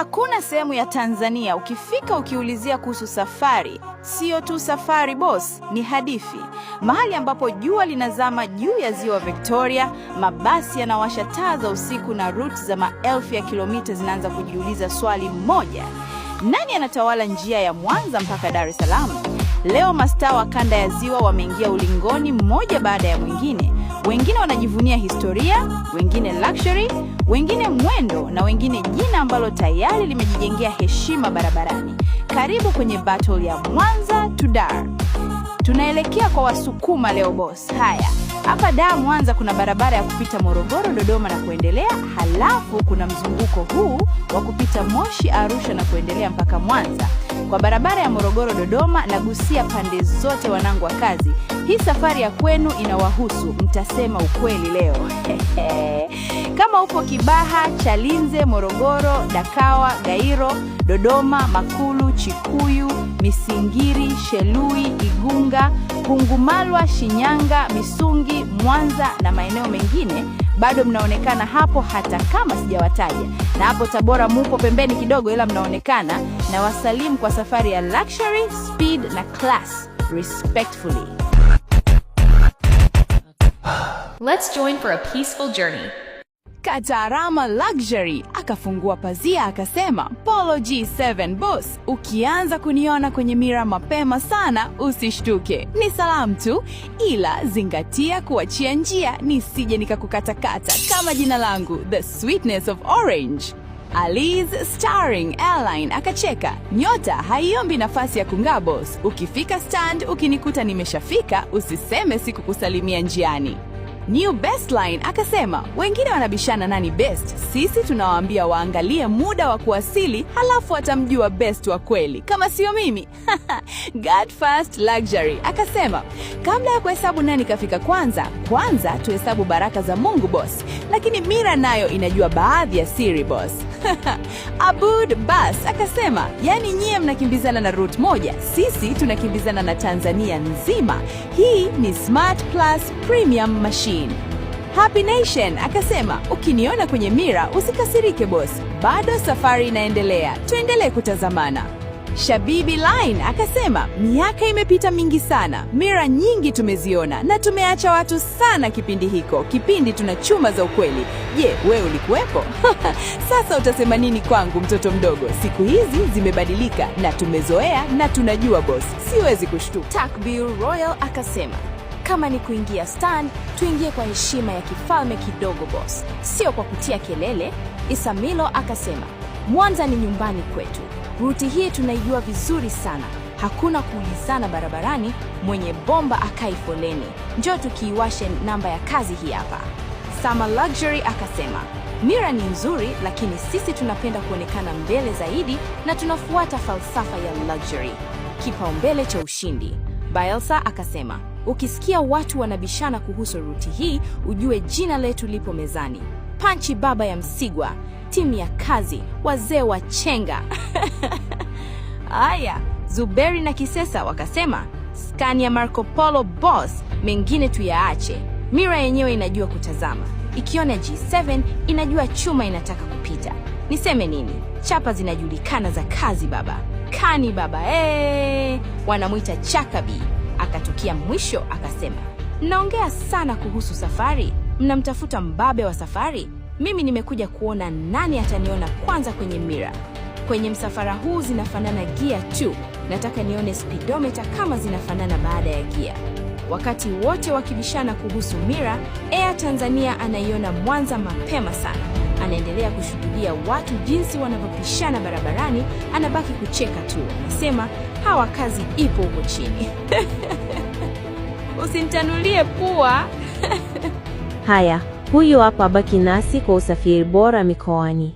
Hakuna sehemu ya Tanzania ukifika ukiulizia kuhusu safari, sio tu safari boss, ni hadithi. Mahali ambapo jua linazama juu ya ziwa Victoria, mabasi yanawasha taa za usiku na route za maelfu ya kilomita zinaanza kujiuliza swali moja: nani anatawala njia ya Mwanza mpaka Dar es Salaam? Leo mastaa wa kanda ya ziwa wameingia ulingoni mmoja baada ya mwingine. Wengine wanajivunia historia, wengine luxury, wengine mwendo na wengine jina ambalo tayari limejijengea heshima barabarani. Karibu kwenye battle ya Mwanza to Dar. Tunaelekea kwa Wasukuma leo boss. Haya, hapa Dar Mwanza kuna barabara ya kupita Morogoro, Dodoma na kuendelea, halafu kuna mzunguko huu wa kupita Moshi, Arusha na kuendelea mpaka Mwanza. Kwa barabara ya Morogoro Dodoma nagusia pande zote wanangu wa kazi. Hii safari ya kwenu inawahusu, mtasema ukweli leo. Kama upo Kibaha, Chalinze, Morogoro, Dakawa, Gairo, Dodoma, Makulu, Chikuyu, Misingiri, Shelui, Igunga, Hungumalwa, Shinyanga, Misungi, Mwanza na maeneo mengine, bado mnaonekana hapo hata kama sijawataja. Na hapo Tabora mupo pembeni kidogo ila mnaonekana, na wasalimu kwa safari ya luxury, speed na class. Respectfully. Let's join for a peaceful journey. Katarama Luxury akafungua pazia akasema, Polo G7 boss, ukianza kuniona kwenye mira mapema sana usishtuke. Ni salamu tu, ila zingatia kuachia njia nisije nikakukatakata kama jina langu The Sweetness of Orange. Aliz Starring Airline akacheka, nyota haiombi nafasi ya kung'aa boss. Ukifika stand ukinikuta nimeshafika, usiseme sikukusalimia njiani. New Bestline akasema, wengine wanabishana nani best, sisi tunawaambia waangalie muda wa kuwasili, halafu watamjua best wa kweli kama sio mimi. God First Luxury akasema, kabla ya kuhesabu nani kafika kwanza tuhesabu baraka za Mungu boss, lakini mira nayo inajua baadhi ya siri boss. Abud Bas akasema, yani nyie mnakimbizana na route moja, sisi tunakimbizana na Tanzania nzima. Hii ni Smart Plus Premium Machine. Happy Nation akasema, ukiniona kwenye mira usikasirike boss, bado safari inaendelea, tuendelee kutazamana. Shabibi Line akasema, miaka imepita mingi sana, mira nyingi tumeziona na tumeacha watu sana kipindi hiko, kipindi tunachuma za ukweli. Je, wewe ulikuwepo? Sasa utasema nini kwangu mtoto mdogo? Siku hizi zimebadilika na tumezoea na tunajua boss, siwezi kushtuka. Takbir Royal akasema, kama ni kuingia stand, tuingie kwa heshima ya kifalme kidogo boss, sio kwa kutia kelele. Isamilo akasema, Mwanza ni nyumbani kwetu. Ruti hii tunaijua vizuri sana. Hakuna kuulizana barabarani, mwenye bomba akai foleni. Njoo tukiiwashe namba ya kazi hii hapa. Sama Luxury akasema, mira ni nzuri lakini sisi tunapenda kuonekana mbele zaidi na tunafuata falsafa ya luxury, kipaumbele cha ushindi. Baelsa akasema, ukisikia watu wanabishana kuhusu ruti hii, ujue jina letu lipo mezani. Panchi baba ya Msigwa, timu ya kazi, wazee wa chenga. Aya, Zuberi na Kisesa wakasema, Scania Marco Polo boss, mengine tuyaache. Mira yenyewe inajua kutazama. Ikiona G7 inajua chuma inataka kupita. Niseme nini? Chapa zinajulikana za kazi baba. Kani baba, wanamuita Chakabi. Akatukia mwisho akasema, mnaongea sana kuhusu safari, mnamtafuta mbabe wa safari. Mimi nimekuja kuona nani ataniona kwanza kwenye mira. Kwenye msafara huu zinafanana gia tu. Nataka nione speedometer kama zinafanana baada ya gia. Wakati wote wakibishana kuhusu mira, Air Tanzania anaiona Mwanza mapema sana. Anaendelea kushuhudia watu jinsi wanavyopishana barabarani, anabaki kucheka tu. Anasema, hawa kazi ipo huko chini. Usinitanulie pua. Haya, huyu hapa baki nasi kwa usafiri bora mikoani.